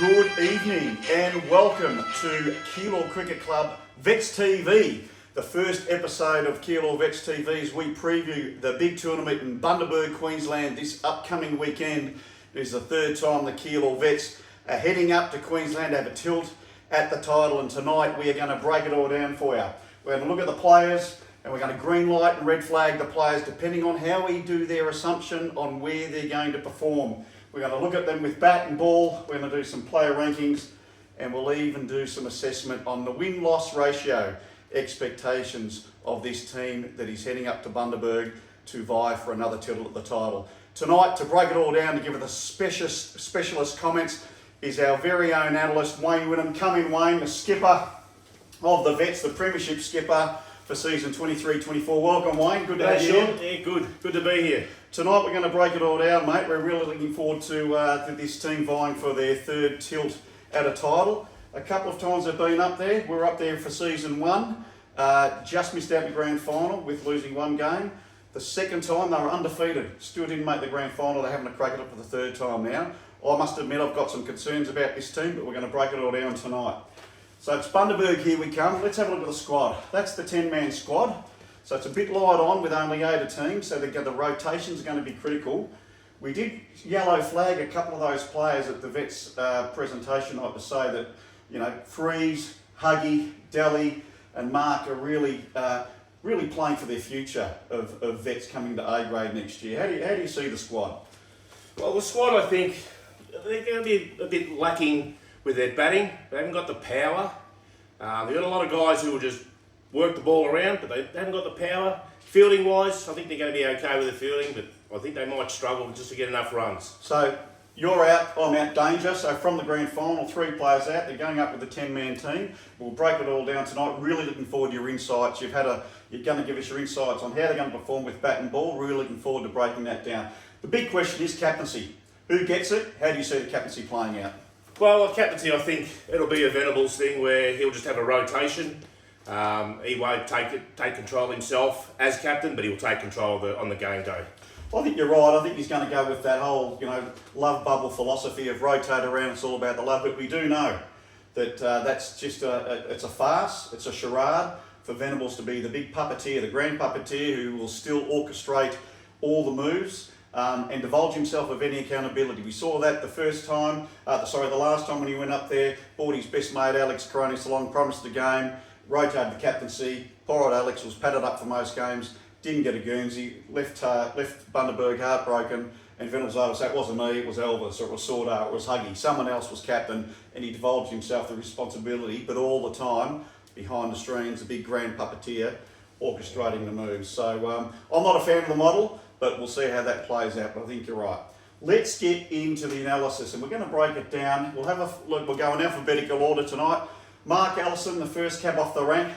Good evening and welcome to Keilor Cricket Club VETS TV. The first episode of Keilor VETS TV as we preview the big tournament in Bundaberg, Queensland this upcoming weekend. It is the third time the Keilor VETS are heading up to Queensland to have a tilt at the title, and tonight we are going to break it all down for you. We're going to look at the players and we're going to green light and red flag the players depending on how we do their assumption on where they're going to perform. We're going to look at them with bat and ball, we're going to do some player rankings, and we'll even do some assessment on the win-loss ratio expectations of this team that is heading up to Bundaberg to vie for another title at the title. Tonight, to break it all down, to give it the specialist comments, is our very own analyst, Wayne Wynnum. Come in, Wayne, the skipper of the VETS, the premiership skipper for season 23-24. Welcome, Wayne. Good to have you Sean. Yeah, good to be here. Tonight we're going to break it all down, mate. We're really looking forward to this team vying for their third tilt at a title. A couple of times they've been up there. We're up there for season one. Just missed out in the grand final with losing one game. The second time they were undefeated. Still didn't make the grand final. They're having to crack it up for the third time now. I must admit I've got some concerns about this team, but we're going to break it all down tonight. So it's Bundaberg, here we come. Let's have a look at the squad. That's the 10-man squad. So it's a bit light on with only 8 a team, so the rotations are going to be critical. We did yellow flag a couple of those players at the VETS presentation night to say that, you know, Freeze, Huggy, Delhi and Mark are really playing for their future of VETS coming to A grade next year. How do you see the squad? Well, the squad, I think, they're going to be a bit lacking with their batting. They haven't got the power. They've got a lot of guys who will just work the ball around, but they haven't got the power. Fielding wise, I think they're going to be okay with the fielding, but I think they might struggle just to get enough runs. So you're out, I'm out danger. So from the grand final, 3 players out. They're going up with the 10-man team. We'll break it all down tonight. Really looking forward to your insights. You're going to give us your insights on how they're going to perform with bat and ball. Really looking forward to breaking that down. The big question is captaincy. Who gets it? How do you see the captaincy playing out? Well, captaincy, I think it'll be a Venables thing where he'll just have a rotation. He won't take control himself as captain, but he'll take control on the game day. I think you're right. I think he's going to go with that whole, love bubble philosophy of rotate around. It's all about the love, but we do know that that's just it's a farce. It's a charade for Venables to be the big puppeteer, the grand puppeteer who will still orchestrate all the moves. And divulge himself of any accountability. We saw that the last time when he went up there, brought his best mate Alex Coronis along, promised the game, rotated the captaincy. Poor old Alex was padded up for most games, didn't get a Guernsey, left Bundaberg heartbroken, and Venables over. So it wasn't me, it was Elvis, or it was Sordar, it was Huggy. Someone else was captain, and he divulged himself the responsibility, but all the time, behind the screens, a big grand puppeteer orchestrating the moves. So I'm not a fan of the model, but we'll see how that plays out, but I think you're right. Let's get into the analysis, and we're going to break it down. We'll have a look. We'll go in alphabetical order tonight. Mark Allison, the first cab off the rank.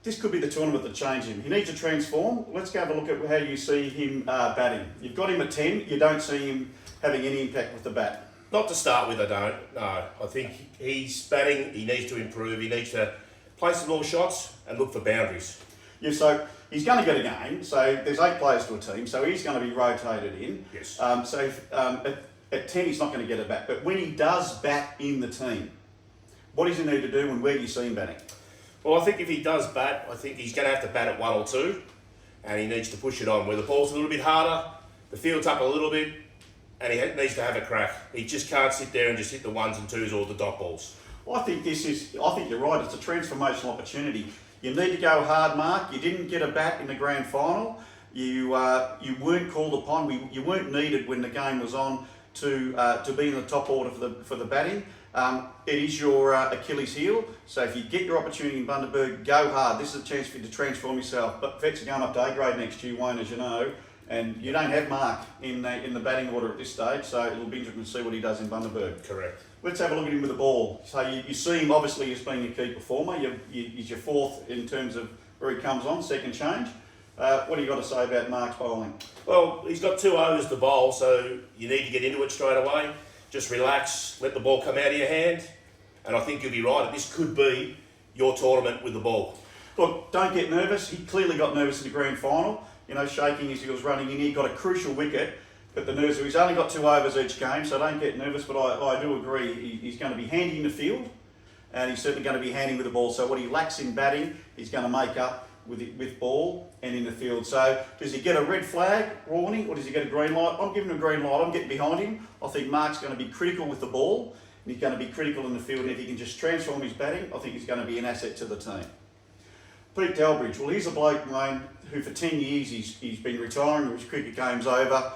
This could be the tournament that changed him. He needs to transform. Let's go have a look at how you see him batting. You've got him at 10. You don't see him having any impact with the bat. Not to start with, I don't. No, I think he's batting. He needs to improve. He needs to play some more shots and look for boundaries. Yeah, so he's going to get a game. So there's 8 players to a team, so he's going to be rotated in. Yes. At 10, he's not going to get a bat. But when he does bat in the team, what does he need to do, and where do you see him batting? Well, I think if he does bat, I think he's going to have to bat at 1 or 2, and he needs to push it on where the ball's a little bit harder, the field's up a little bit, and he needs to have a crack. He just can't sit there and just hit the 1s and 2s or the dot balls. I think you're right. It's a transformational opportunity. You need to go hard, Mark. You didn't get a bat in the grand final. You weren't called upon. You weren't needed when the game was on to be in the top order for the batting. It is your Achilles heel. So if you get your opportunity in Bundaberg, go hard. This is a chance for you to transform yourself. But VETS are going up to A grade next year, Wayne, as you know, and you don't have Mark in the batting order at this stage. So it'll be interesting to see what he does in Bundaberg. Correct. Let's have a look at him with the ball. So you see him obviously as being a key performer. He's your 4th in terms of where he comes on, second change. What do you got to say about Mark's bowling? Well, he's got 2 overs to bowl, so you need to get into it straight away. Just relax, let the ball come out of your hand, and I think you'll be right. This could be your tournament with the ball. Look, don't get nervous. He clearly got nervous in the grand final. Shaking as he was running in. He got a crucial wicket But the nerves, he's only got 2 overs each game, so don't get nervous, but I do agree he's going to be handy in the field, and he's certainly going to be handy with the ball. So what he lacks in batting, he's going to make up with ball and in the field. So does he get a red flag warning, or does he get a green light? I'm giving him a green light. I'm getting behind him. I think Mark's going to be critical with the ball, and he's going to be critical in the field, and if he can just transform his batting, I think he's going to be an asset to the team. Pete Delbridge, well, he's a bloke, Wayne, who for 10 years he's been retiring, his cricket game's over.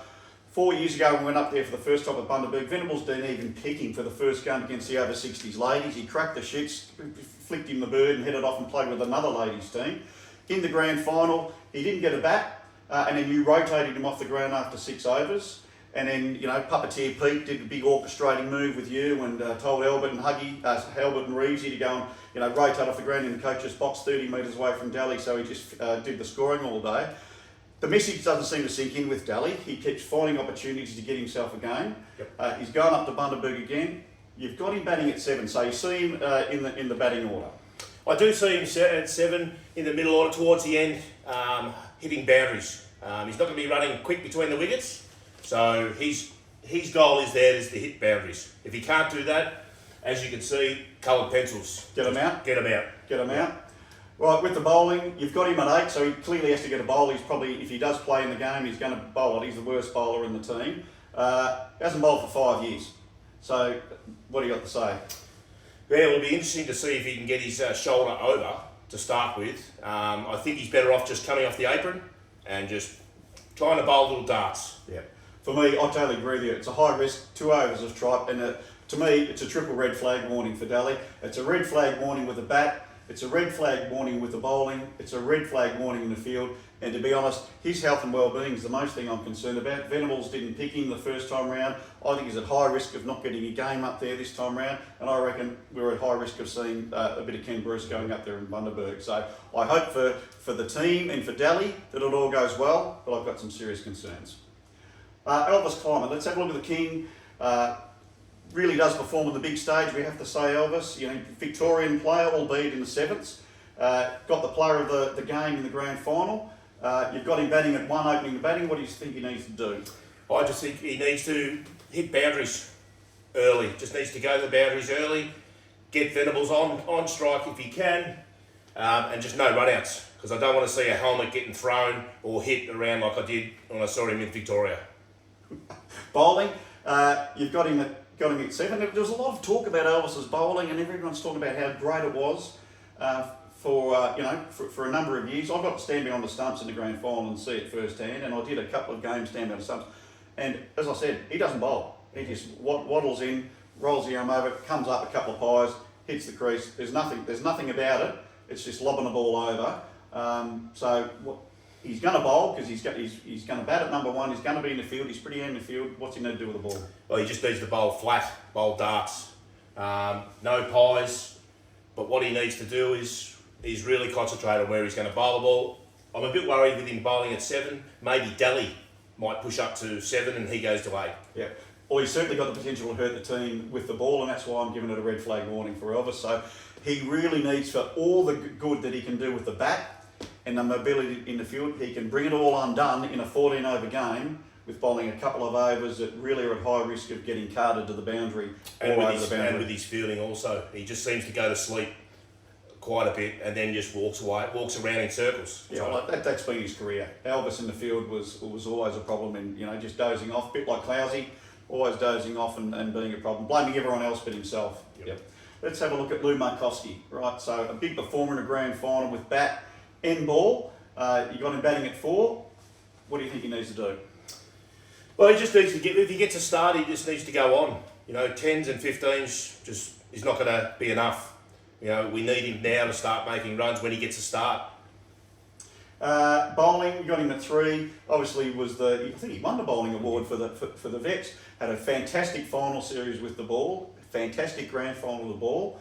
4 years ago, we went up there for the first time at Bundaberg. Venables didn't even pick him for the first game against the over 60s ladies. He cracked the shits, flicked him the bird and headed off and played with another ladies team. In the grand final, he didn't get a bat, and then you rotated him off the ground after 6 overs. And then, you know, Puppeteer Pete did a big orchestrating move with you and told Albert and Albert and Reevesy to go and, you know, rotate off the ground in the coach's box 30 metres away from Daly, so he just did the scoring all day. The message doesn't seem to sink in with Daly. He keeps finding opportunities to get himself a game. Yep. He's going up to Bundaberg again. You've got him batting at 7, so you see him in the batting order. I do see him at 7 in the middle order towards the end, hitting boundaries. He's not going to be running quick between the wickets, so his goal is to hit boundaries. If he can't do that, as you can see, coloured pencils. Get him out. Get him out. Get him out. Right, with the bowling, you've got him at 8, so he clearly has to get a bowl. He's probably, if he does play in the game, he's going to bowl it. He's the worst bowler in the team. Hasn't bowled for 5 years. So, what do you got to say? Yeah, it'll be interesting to see if he can get his shoulder over to start with. I think he's better off just coming off the apron and just trying to bowl little darts. Yeah. For me, I totally agree with you. It's a high risk, 2 overs of tripe, and to me, it's a triple red flag warning for Daly. It's a red flag warning with the bat. It's a red flag warning with the bowling, it's a red flag warning in the field, and to be honest, his health and well-being is the most thing I'm concerned about. Venables didn't pick him the first time round. I think he's at high risk of not getting a game up there this time round, and I reckon we're at high risk of seeing a bit of Ken Bruce going up there in Bundaberg. So I hope for the team and for Daly that it all goes well, but I've got some serious concerns. Elvis Kleiman, let's have a look at the King. Really does perform on the big stage, we have to say, Elvis. You know, Victorian player, albeit in the 7s. Got the player of the game in the grand final. You've got him batting at 1, opening the batting. What do you think he needs to do? I just think he needs to hit boundaries early. Just needs to go to the boundaries early, get Venables on strike if he can, and just no run-outs. Because I don't want to see a helmet getting thrown or hit around like I did when I saw him in Victoria. Bowling, you've got him at 7. There was a lot of talk about Elvis's bowling, and everyone's talking about how great it was for a number of years. I got to stand behind the stumps in the grand final and see it firsthand, and I did a couple of games stand behind the stumps. And as I said, he doesn't bowl. He just waddles in, rolls the arm over, comes up a couple of pies, hits the crease. There's nothing about it. It's just lobbing the ball over. He's going to bowl because he's going to bat at number 1. He's going to be in the field. He's pretty in the field. What's he need to do with the ball? Well, he just needs to bowl flat, bowl darts, no pies. But what he needs to do is really concentrate on where he's going to bowl the ball. I'm a bit worried with him bowling at 7. Maybe Daly might push up to 7 and he goes to 8. Yeah. Well, he's certainly got the potential to hurt the team with the ball, and that's why I'm giving it a red flag warning for Elvis. So he really needs, for all the good that he can do with the bat and the mobility in the field, he can bring it all undone in a 14-over game with bowling a couple of overs that really are at high risk of getting carded to the boundary and with his fielding also. He just seems to go to sleep quite a bit and then just walks around in circles. Yeah, well, that's been his career. Elvis in the field was always a problem, in just dozing off, a bit like Clousey, always dozing off and being a problem, blaming everyone else but himself. Yep. Let's have a look at Lou Markowski, right? So a big performer in a grand final with bat and ball. You got him batting at 4. What do you think he needs to do? Well, he just needs to if he gets a start, he just needs to go on. 10s and 15s just is not going to be enough. We need him now to start making runs when he gets a start. Bowling, you got him at 3. Obviously, I think he won the bowling award for the VETS. Had a fantastic final series with the ball, fantastic grand final with the ball.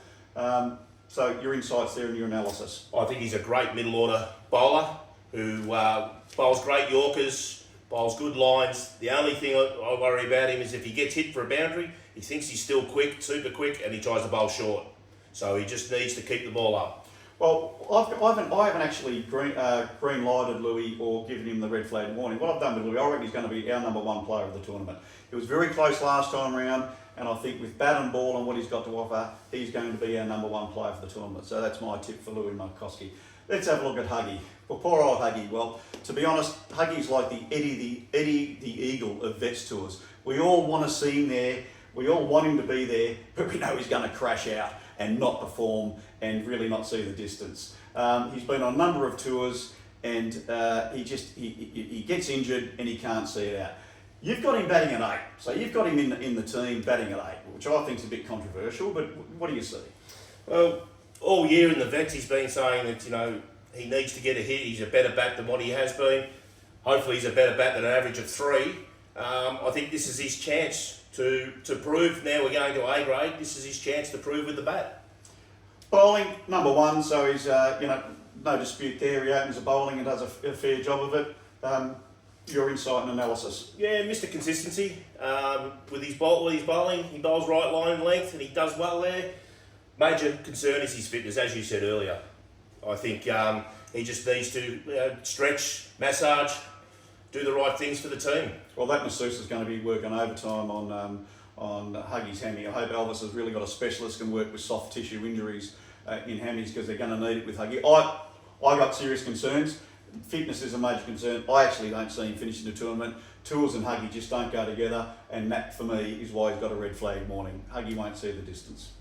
So your insights there and your analysis. I think he's a great middle order bowler who bowls great Yorkers, bowls good lines. The only thing I worry about him is if he gets hit for a boundary, he thinks he's still quick, super quick, and he tries to bowl short. So he just needs to keep the ball up. Well, I haven't actually green lighted Louis or given him the red flag warning. What I've done with Louis, I reckon he's going to be our number one player of the tournament. It was very close last time round, and I think with bat and ball and what he's got to offer, he's going to be our number one player for the tournament. So that's my tip for Louis Markowski. Let's have a look at Huggy. Well, poor old Huggy. Well, to be honest, Huggy's like the Eddie the Eagle of VETS tours. We all want to see him there. We all want him to be there, but we know he's going to crash out and not perform and really not see the distance. He's been on a number of tours and he gets injured and he can't see it out. You've got him batting at 8, so you've got him in the team batting at 8, which I think is a bit controversial, but what do you see? Well, all year in the VETS he's been saying that, you know, he needs to get a hit, he's a better bat than what he has been. Hopefully he's a better bat than an average of 3. I think this is his chance to prove. Now we're going to A grade, this is his chance to prove with the bat. Bowling, number 1, so he's, no dispute there. He opens the bowling and does a fair job of it. Your insight and analysis? Yeah, Mr. Consistency. With his bowling, he bowls right line length and he does well there. Major concern is his fitness, as you said earlier. I think he just needs to stretch, massage, do the right things for the team. Well, that masseuse is going to be working overtime on Huggy's hammy. I hope Elvis has really got a specialist who can work with soft tissue injuries in hammies, because they're going to need it with Huggy. I got serious concerns. Fitness is a major concern. I actually don't see him finishing the tournament. Tours and Huggy just don't go together, and that for me is why he's got a red flag warning. Huggy won't see the distance.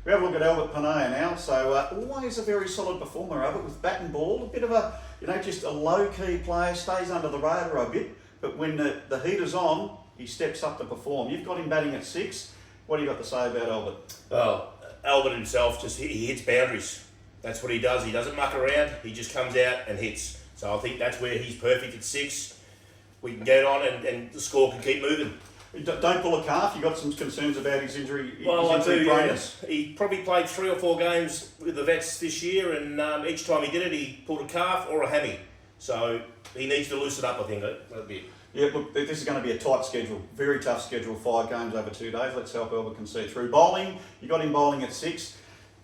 We have a look at Albert Panaya now. So always a very solid performer, Albert, with bat and ball. A bit of a, just a low-key player, stays under the radar a bit, but when the heat is on, he steps up to perform. You've got him batting at 6. What do you got to say about Albert? Well, Albert himself, he hits boundaries. That's what he does. He doesn't muck around. He just comes out and hits. So I think that's where he's perfect at 6. We can get on and the score can keep moving. Don't pull a calf. You got some concerns about his injury. Well, I do. Yeah. He probably played 3 or 4 games with the VETS this year, and each time he did it, he pulled a calf or a hammy. So he needs to loosen up, I think, a bit. Yeah, look, this is going to be a tight schedule, very tough schedule, 5 games over 2 days. Let's hope Albert can see it through. Bowling, you got him bowling at 6.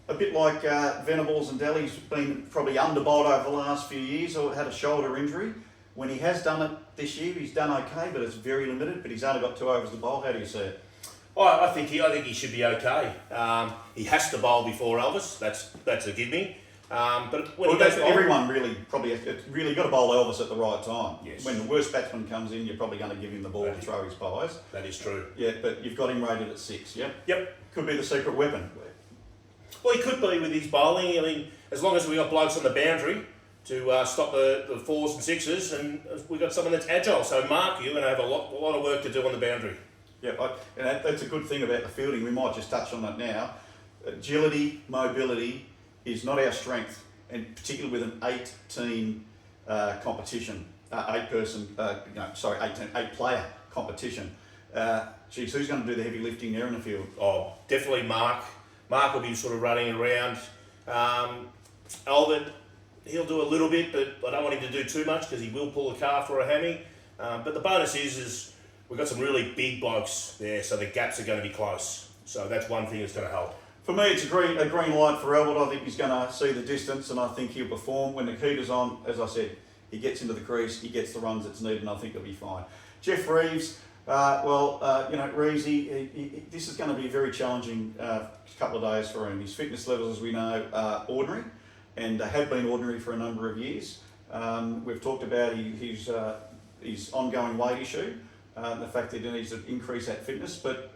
A bit like Venables and Delhi's been probably underbowled over the last few years, or had a shoulder injury. When he has done it this year, he's done okay, but it's very limited. But he's only got 2 overs to bowl. How do you see it? I think he should be okay. He has to bowl before Elvis. That's a give me. But when he does bowl, everyone really got to bowl Elvis at the right time. Yes. When the worst batsman comes in, you're probably going to give him the ball to throw his pies. That is true. Yeah, but you've got him rated at 6. Yeah. Yep. Could be the secret weapon. Well, he could be with his bowling. I mean, as long as we got blokes on the boundary to stop the 4s and 6s, and we've got someone that's agile. So Mark, you're going to have a lot of work to do on the boundary. Yeah, and that's a good thing about the fielding. We might just touch on that now. Agility, mobility is not our strength, and particularly with an 8-team competition, 8-player competition. Geez, who's going to do the heavy lifting there in the field? Oh, definitely Mark. Mark will be sort of running around. Albert, he'll do a little bit, but I don't want him to do too much because he will pull a calf or a hammy. But the bonus is we've got some really big blokes there, so the gaps are going to be close. So that's one thing that's going to help. For me, it's a green light for Albert. I think he's going to see the distance, and I think he'll perform. When the heat is on, as I said, he gets into the crease, he gets the runs that's needed, and I think he'll be fine. Jeff Reeves, Reeves, this is going to be a very challenging couple of days for him. His fitness levels, as we know, are ordinary, and have been ordinary for a number of years. We've talked about his ongoing weight issue, the fact that he needs to increase that fitness, but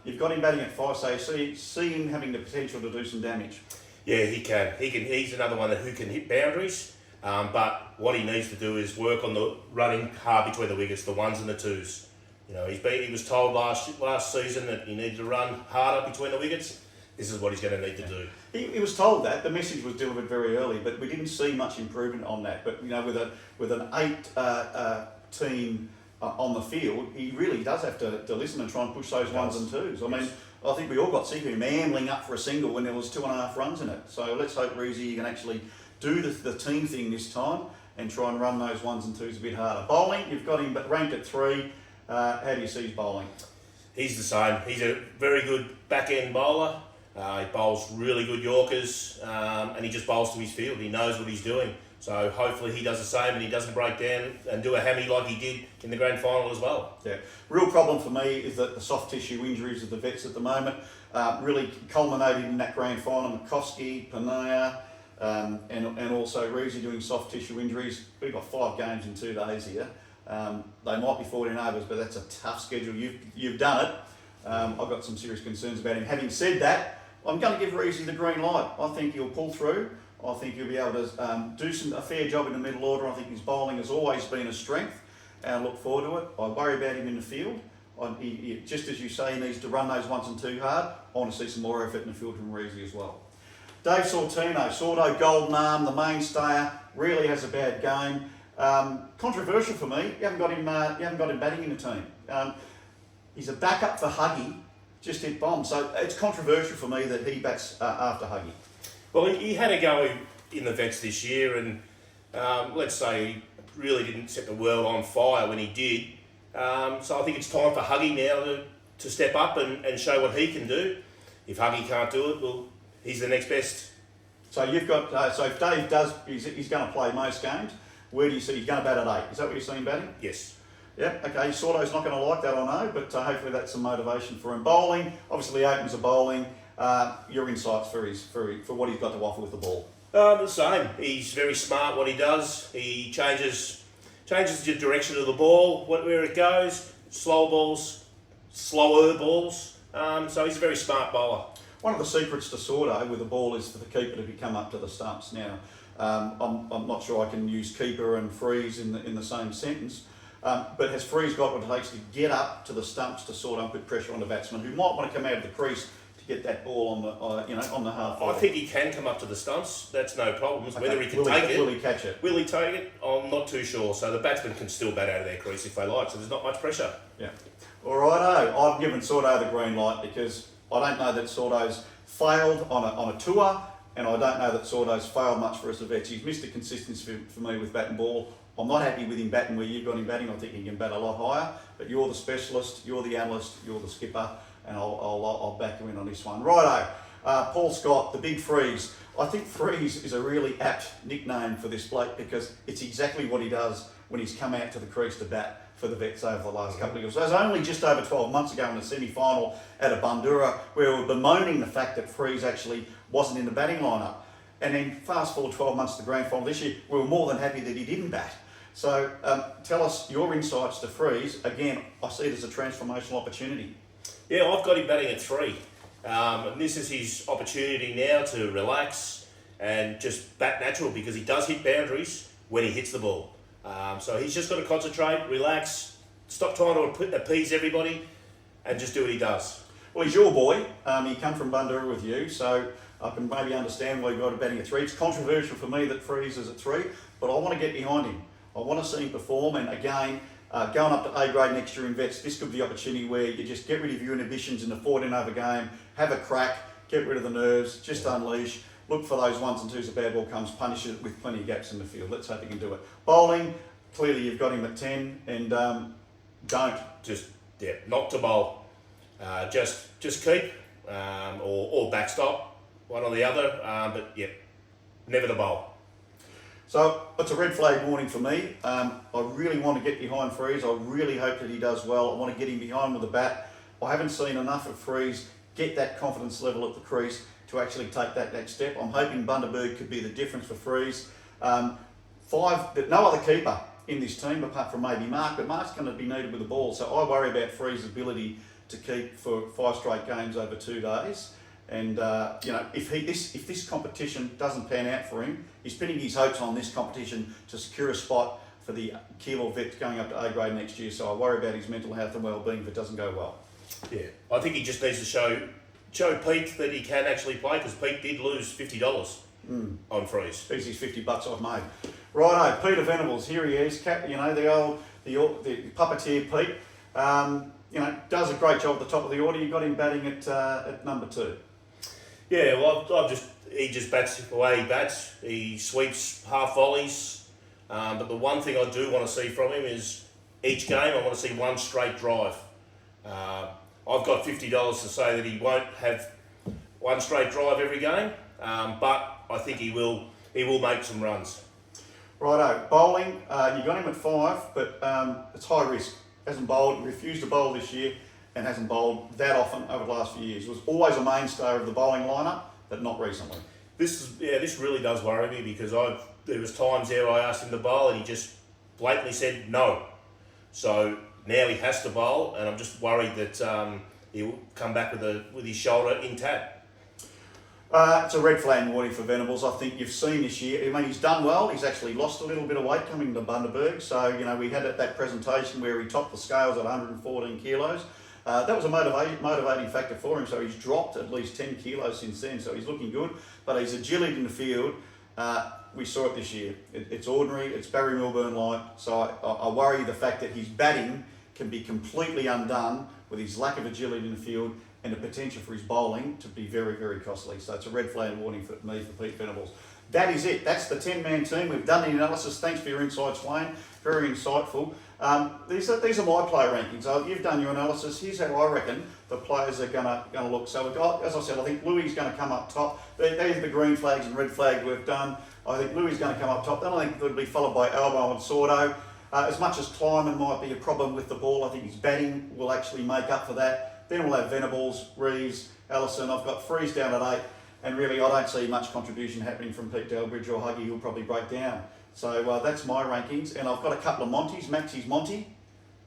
you've got him batting at 5, so you see him having the potential to do some damage. Yeah, he can. He's another one who can hit boundaries, but what he needs to do is work on the running hard between the wickets, the 1s and the 2s. You know, he was told last season that he needed to run harder between the wickets. This is what he's going to need to do. He was told that. The message was delivered very early, but we didn't see much improvement on that. But with an 8 team on the field, he really does have to listen and try and push those 1s and 2s. I mean, I think we all got sick of him ambling up for a single when there was 2.5 runs in it. So let's hope Reezy can actually do the team thing this time and try and run those 1s and 2s a bit harder. Bowling, you've got him ranked at 3. How do you see his bowling? He's the same. He's a very good back-end bowler. He bowls really good Yorkers, and he just bowls to his field. He knows what he's doing. So hopefully he does the same and he doesn't break down and do a hammy like he did in the grand final as well. Yeah, real problem for me is that the soft tissue injuries of the vets at the moment really culminated in that grand final. Mikowski, Panaya, and also Reezy doing soft tissue injuries. We've got 5 games in 2 days here. They might be 14 overs, but that's a tough schedule. You've done it. I've got some serious concerns about him. Having said that, I'm going to give Reezy the green light. I think he'll pull through. I think he'll be able to do a fair job in the middle order. I think his bowling has always been a strength, and I look forward to it. I worry about him in the field. Just as you say, he needs to run those 1s and 2 hard. I want to see some more effort in the field from Reezy as well. Dave Sortino, Sordo golden arm, the mainstayer, really has a bad game. Controversial for me. You haven't got him batting in the team. He's a backup for Huggy, just hit bomb. So it's controversial for me that he bats after Huggy. Well, he had a go in the VETS this year, and let's say he really didn't set the world on fire when he did. So I think it's time for Huggy now to step up and show what he can do. If Huggy can't do it, well, he's the next best. So you've got so if Dave does, he's going to play most games. Where do you see he's going to bat at 8? Is that what you're seeing batting? Yes. Yeah, okay, Sordo's not going to like that, I know, but hopefully that's some motivation for him. Bowling, obviously the opens are bowling. Your insights for what he's got to offer with the ball? The same. He's very smart what he does. He changes the direction of the ball, where it goes, slower balls. So he's a very smart bowler. One of the secrets to Sordo with the ball is for the keeper to come up to the stumps. Now, I'm not sure I can use keeper and freeze in the same sentence, but has Freeze got what it takes to get up to the stumps to sort of put pressure on the batsman who might want to come out of the crease to get that ball on the half. I think he can come up to the stumps. That's no problem. Okay. Whether he can take it, will he catch it? Will he take it? I'm not too sure. So the batsman can still bat out of their crease if they like. So there's not much pressure. Yeah. All righto. I've given Sordo the green light because I don't know that Sordo's failed on a tour, and I don't know that Sordo's failed much for us at VETS. He's missed the consistency for me with bat and ball. I'm not happy with him batting where you've got him batting. I think he can bat a lot higher. But you're the specialist, you're the analyst, you're the skipper, and I'll back you in on this one. Righto. Paul Scott, the big Freeze. I think Freeze is a really apt nickname for this bloke because it's exactly what he does when he's come out to the crease to bat for the VETS over the last couple of years. So it was only just over 12 months ago in the semi-final at a Bundaberg where we were bemoaning the fact that Freeze actually wasn't in the batting lineup. And then fast forward 12 months to the grand final this year, we were more than happy that he didn't bat. So tell us your insights to Freeze. Again, I see it as a transformational opportunity. Yeah, I've got him batting at 3. And this is his opportunity now to relax and just bat natural because he does hit boundaries when he hits the ball. So he's just got to concentrate, relax, stop trying to appease everybody and just do what he does. Well, he's your boy. He come from Bundaberg with you, so I can maybe understand why you got him batting at 3. It's controversial for me that Freeze is at 3, but I want to get behind him. I want to see him perform, and again, going up to A grade next year in VETS, this could be the opportunity where you just get rid of your inhibitions in the 14 over game, have a crack, get rid of the nerves, just unleash, look for those 1s and 2s, a bad ball comes, punish it with plenty of gaps in the field. Let's hope he can do it. Bowling, clearly you've got him at 10, and don't. Not to bowl. Just keep or backstop, one or the other, but never to bowl. So it's a red flag warning for me. I really want to get behind Freeze. I really hope that he does well. I want to get him behind with the bat. I haven't seen enough of Freeze get that confidence level at the crease to actually take that next step. I'm hoping Bundaberg could be the difference for Freeze. No other keeper in this team apart from maybe Mark, but Mark's going to be needed with the ball. So I worry about Freeze's ability to keep for 5 straight games over 2 days. And if this competition doesn't pan out for him, he's pinning his hopes on this competition to secure a spot for the Keilor VETS going up to A grade next year. So I worry about his mental health and well-being if it doesn't go well. Yeah, I think he just needs to show Pete that he can actually play because Pete did lose $50 on Freeze. He's his $50 I've made. Righto, Peter Venables, here he is. The puppeteer Pete. Does a great job at the top of the order. You got him batting at number 2. Yeah, well, he just bats the way he bats. He sweeps half volleys. But the one thing I do want to see from him is each game I want to see 1 straight drive. I've got $50 to say that he won't have one straight drive every game, but I think he will make some runs. Righto, bowling, you got him at 5, but it's high risk. Hasn't bowled, refused to bowl this year, and hasn't bowled that often over the last few years. Was always a mainstay of the bowling lineup, but not recently. This really does worry me because there was times there I asked him to bowl and he just blatantly said no. So now he has to bowl, and I'm just worried that he'll come back with his shoulder intact. It's a red flag warning for Venables. I think you've seen this year. I mean, he's done well. He's actually lost a little bit of weight coming to Bundaberg. So, you know, we had that presentation where he topped the scales at 114 kilos. That was a motivating factor for him. So he's dropped at least 10 kilos since then. So he's looking good. But his agility in the field, we saw it this year. It's ordinary. It's Barry Milburn like. So I worry the fact that his batting can be completely undone with his lack of agility in the field and the potential for his bowling to be very, very costly. So it's a red flag warning for me, for Pete Venables. That is it. That's the 10-man team. We've done the analysis. Thanks for your insights, Wayne. Very insightful. These are my player rankings. You've done your analysis. Here's how I reckon the players are going to look. So we've got, as I said, I think Louis is going to come up top. These are the green flags and red flags we've done. I think Louis is going to come up top. Then I think it'll be followed by Albo and Sordo. As much as Kleiman might be a problem with the ball, I think his batting will actually make up for that. Then we'll have Venables, Reeves, Ellison. I've got Freeze down at 8, and really I don't see much contribution happening from Pete Delbridge or Huggy, who'll probably break down. So that's my rankings, and I've got a couple of Monties. Maxie's Monty.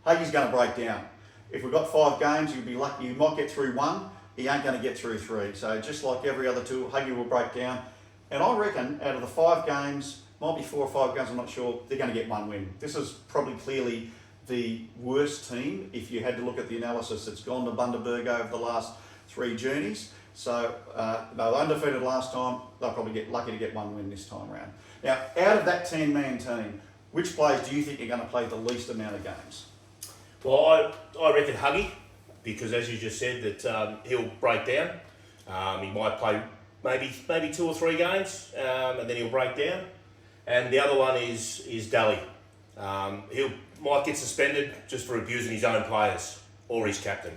Huggy's going to break down. If we've got 5 games, you'll be lucky. You might get through 1. He ain't going to get through 3. So just like every other two, Huggy will break down. And I reckon out of the 5 games, might be 4 or 5 games, I'm not sure, they're going to get 1 win. This is probably clearly the worst team if you had to look at the analysis that's gone to Bundaberg over the last 3 journeys. So they were undefeated last time. They'll probably get lucky to get 1 win this time around. Now, out of that 10-man team, which players do you think are going to play the least amount of games? Well, I reckon Huggy, because as you just said, that he'll break down. He might play maybe 2 or 3 games, and then he'll break down. And the other one is Daly. He might get suspended just for abusing his own players or his captain.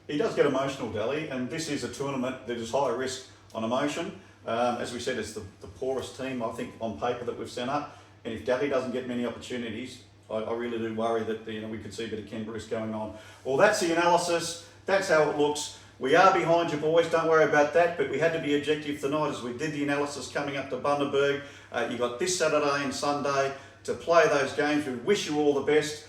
He does get emotional, Daly, and this is a tournament that is high risk on emotion. As we said, it's the poorest team, I think, on paper that we've sent up. And if Daly doesn't get many opportunities, I really do worry that we could see a bit of Ken Bruce going on. Well, that's the analysis. That's how it looks. We are behind you, boys. Don't worry about that. But we had to be objective tonight as we did the analysis coming up to Bundaberg. You got this Saturday and Sunday to play those games. We wish you all the best.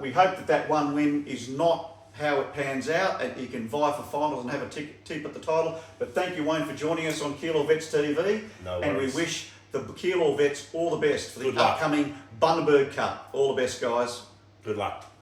We hope that 1 win is not how it pans out and you can vie for finals and have a tip at the title. But thank you, Wayne, for joining us on Keilor VETS TV. No worries. And we wish the Keilor VETS all the best for the upcoming Bundaberg Cup. All the best, guys. Good luck.